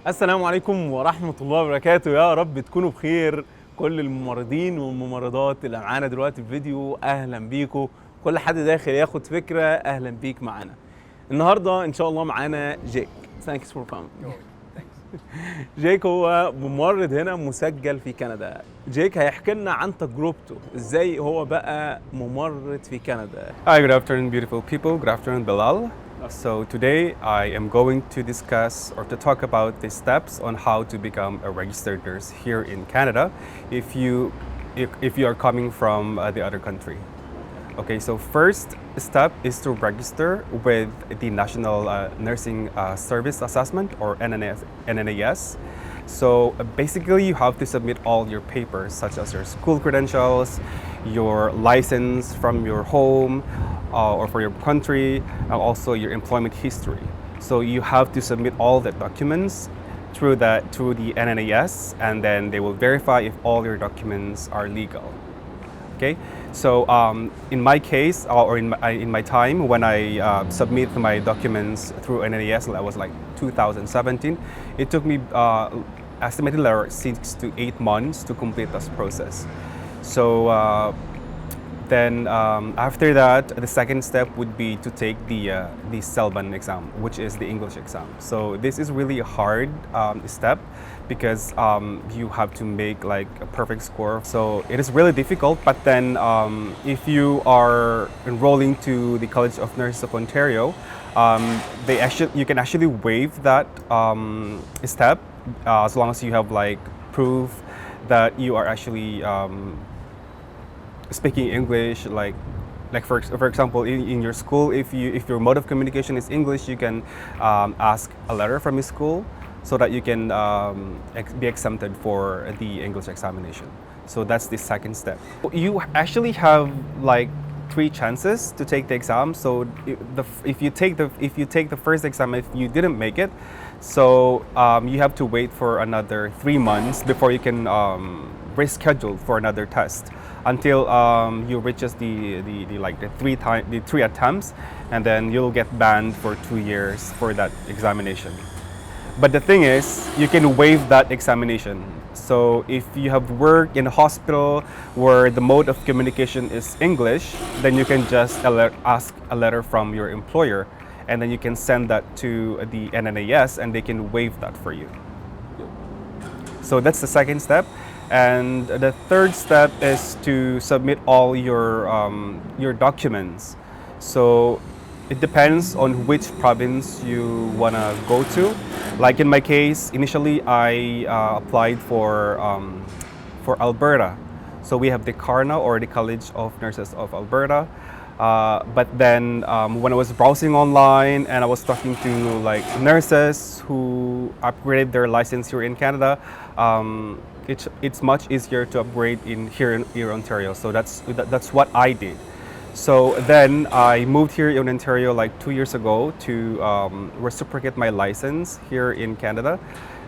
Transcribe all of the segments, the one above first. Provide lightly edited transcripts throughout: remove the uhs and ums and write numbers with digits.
السلام عليكم ورحمة الله وبركاته. يا رب تكونوا بخير كل الممرضين والممرضات اللي معانا دلوقتي في فيديو. أهلا بيكم، كل حد داخل ياخد فكرة أهلا بيك معانا. النهاردة إن شاء الله معانا جيك. Thanks for coming. جيك هو ممرض هنا مسجل في كندا. جيك هيحكي لنا عن تجربته ازاي هو بقى ممرض في كندا. Hi, good afternoon, beautiful people. Good afternoon, Belal. So today I am going to discuss or to talk about the steps on how to become a registered nurse here in Canada if you are coming from the other country. Okay, so first step is to register with the National Nursing Service Assessment or NNAS. So basically you have to submit all your papers such as your school credentials, your license from your home or for your country, and also your employment history. So you have to submit all the documents through the NNAS, and then they will verify if all your documents are legal. Okay, so in my case or in my time when I submit my documents through NNAS, that was like 2017. It took me estimated like 6 to 8 months to complete this process. So then after that, the second step would be to take the CELBAN exam, which is the English exam. So this is really a hard step because you have to make like a perfect score. So it is really difficult, but then if you are enrolling to the College of Nurses of Ontario, you can actually waive that step as long as you have like proof that you are actually speaking English, like for example in your school, if your mode of communication is English, you can ask a letter from your school so that you can be exempted for the English examination. So that's the second step. You actually have like 3 chances to take the exam. So if you take the first exam, if you didn't make it, so you have to wait for another 3 months before you can reschedule for another test until you reaches the 3 attempts, and then you'll get banned for 2 years for that examination. But the thing is, you can waive that examination. So if you have worked in a hospital where the mode of communication is English, then you can just ask a letter from your employer, and then you can send that to the NNAS and they can waive that for you. So that's the second step. And the third step is to submit all your documents. So it depends on which province you wanna go to. Like in my case, initially I applied for Alberta. So we have the CARNA or the College of Nurses of Alberta. But then when I was browsing online and I was talking to like nurses who upgraded their license here in Canada, it's much easier to upgrade here in Ontario. So that's what I did. So then I moved here in Ontario like 2 years ago to reciprocate my license here in Canada,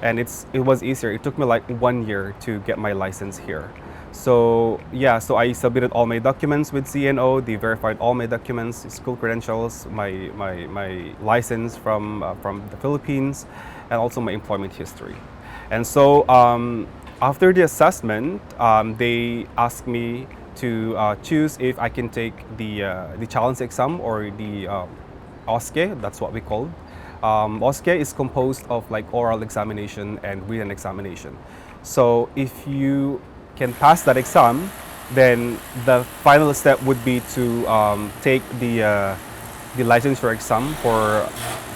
and it was easier. It took me like 1 year to get my license here. So yeah, so I submitted all my documents with CNO. They verified all my documents, school credentials, my license from the Philippines, and also my employment history. And so after the assessment, they asked me to choose if I can take the challenge exam or the OSCE. That's what we call it. OSCE is composed of like oral examination and written examination. So if you can pass that exam, then the final step would be to take the licensure exam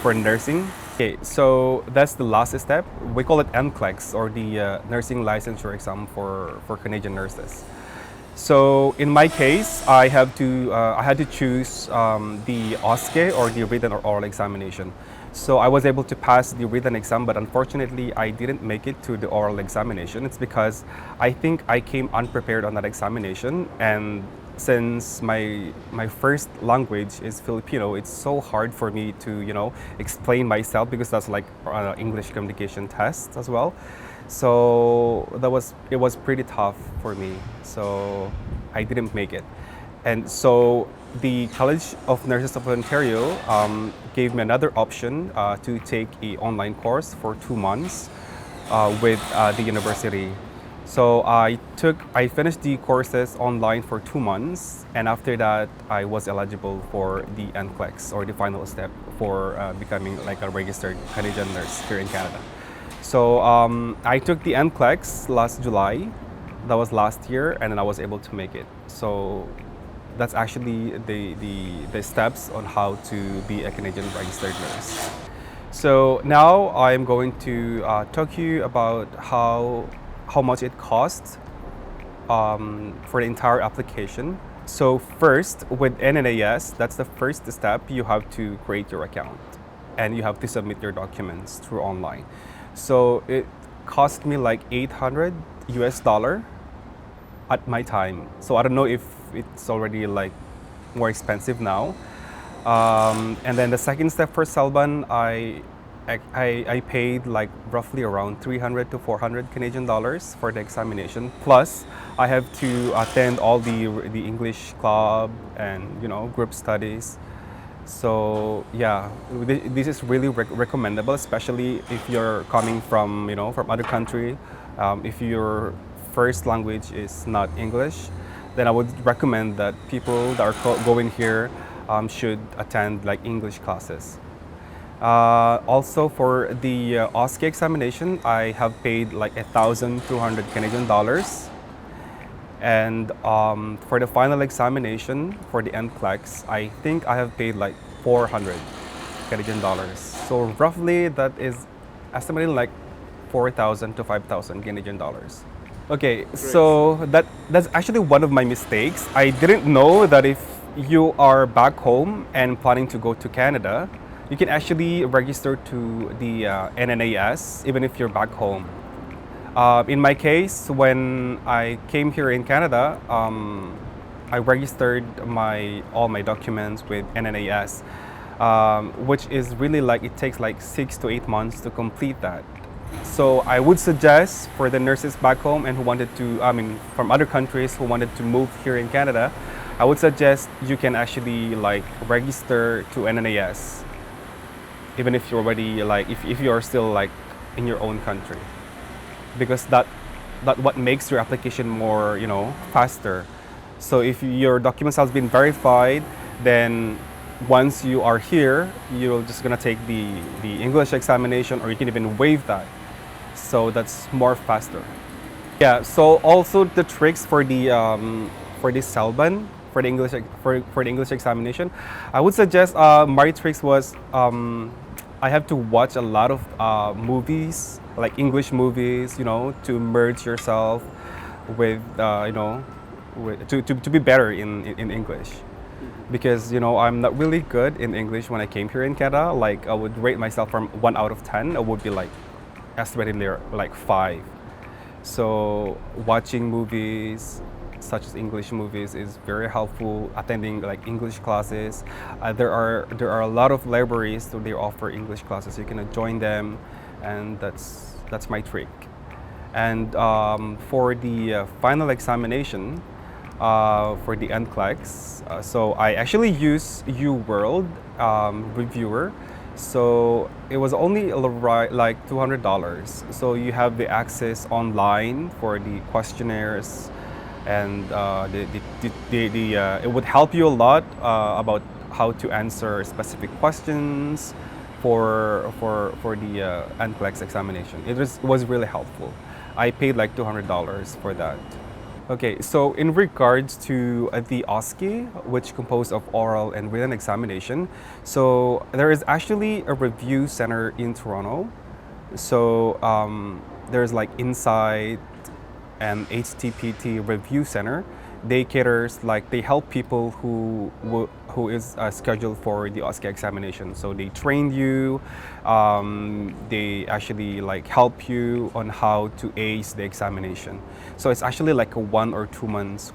for nursing. Okay, so that's the last step. We call it NCLEX or the nursing licensure exam for Canadian nurses. So in my case, I had to choose the OSCE or the written or oral examination. So I was able to pass the written exam, but unfortunately I didn't make it to the oral examination. It's because I think I came unprepared on that examination, and since my first language is Filipino, it's so hard for me to explain myself because that's like English communication test as well. So it was pretty tough for me. So I didn't make it. And so the College of Nurses of Ontario, gave me another option to take an online course for 2 months with the university. So I finished the courses online for 2 months, and after that I was eligible for the NCLEX, or the final step for becoming like a registered Canadian nurse here in Canada. So I took the NCLEX last July. That was last year, and then I was able to make it. So that's actually the steps on how to be a Canadian registered nurse. So now I'm going to talk to you about how much it costs for the entire application. So first, with NNAS, that's the first step. You have to create your account, and you have to submit your documents through online. So it cost me like $800 at my time. So I don't know if it's already like more expensive now. And then the second step for CELBAN, I paid like roughly around 300 to 400 Canadian dollars for the examination. Plus, I have to attend all the English club and group studies. So yeah, this is really recommendable, especially if you're coming from from other country. If your first language is not English, then I would recommend that people that are going here should attend like English classes. Also for the OSCE examination, I have paid like 1,200 Canadian dollars. And for the final examination for the NCLEX, I think I have paid like 400 Canadian dollars. So roughly that is estimated like 4,000 to 5,000 Canadian dollars. Okay, so that's actually one of my mistakes. I didn't know that if you are back home and planning to go to Canada, you can actually register to the NNAS even if you're back home. In my case, when I came here in Canada, I registered all my documents with NNAS, which is really like, it takes like 6 to 8 months to complete that. So I would suggest for the nurses back home and who wanted to, from other countries who wanted to move here in Canada, I would suggest you can actually like register to NNAS, even if you're already like, if you are still like in your own country, because that what makes your application more faster. So if your documents has been verified, then once you are here, you're just gonna take the English examination, or you can even waive that. So that's more faster. Yeah. So also the tricks for the CELBAN, for the English examination, I would suggest my tricks was I have to watch a lot of movies, like English movies, to merge yourself with to be better in English. Because I'm not really good in English when I came here in Canada. Like I would rate myself from 1 out of 10. I would be like estimated there like 5. So watching movies such as English movies is very helpful. Attending like English classes, there are a lot of libraries that they offer English classes. You can join them, and that's my trick. And for the final examination, for the NCLEX, so I actually use UWorld Reviewer. So it was only like $200. So you have the access online for the questionnaires, and it would help you a lot about how to answer specific questions for the NCLEX examination. It was really helpful. I paid like $200 for that. Okay, so in regards to the OSCE, which composed of oral and written examination, so there is actually a review center in Toronto. So there's like Insight and HTPT Review Center. They they help people who is scheduled for the OSCE examination. So they train you, they actually like help you on how to ace the examination. So it's actually like a 1 or 2 months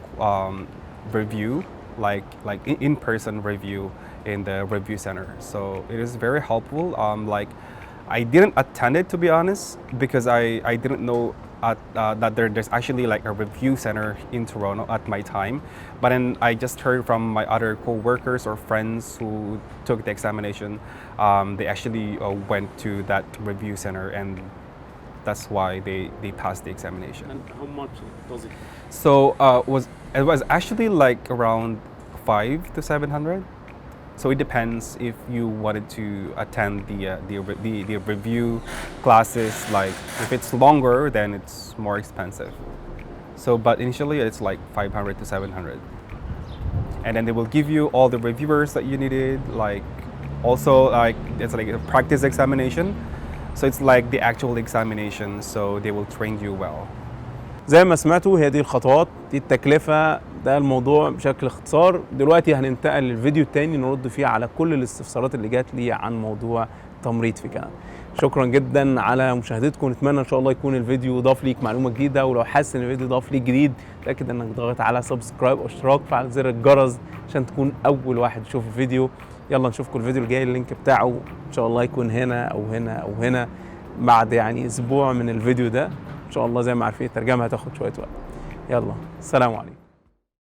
review, like in-person review in the review center. So it is very helpful. Like I didn't attend it, to be honest, because I didn't know that there's actually like a review center in Toronto at my time, but then I just heard from my other co-workers or friends who took the examination, they actually went to that review center, and that's why they passed the examination. And how much does it? So it was actually like around 500 to 700. So it depends if you wanted to attend the review classes. Like if it's longer, then it's more expensive. So, but initially it's like 500 to 700, and then they will give you all the reviewers that you needed. Like also like it's like a practice examination. So it's like the actual examination. So they will train you well. زي ما سمعتوا هي دي الخطوات، دي التكلفة، ده الموضوع بشكل اختصار. دلوقتي هننتقل للفيديو التاني نرد فيه على كل الاستفسارات اللي جات لي عن موضوع تمريض في كندا. شكرا جدا على مشاهدتكم، نتمنى ان شاء الله يكون الفيديو ضاف ليك معلومة جديدة، ولو حاسس ان الفيديو ضاف ليك جديد تأكد انك ضغط على سبسكرايب او اشتراك، فعل زر الجرس عشان تكون اول واحد يشوف الفيديو. يلا نشوفكم الفيديو الجاي، اللينك بتاعه ان شاء الله يكون هنا او هنا او هنا بعد يعني اسبوع من الفيديو ده ان شاء الله. زي ما عارفين الترجمة هتاخد شوية وقت. يلا السلام عليكم.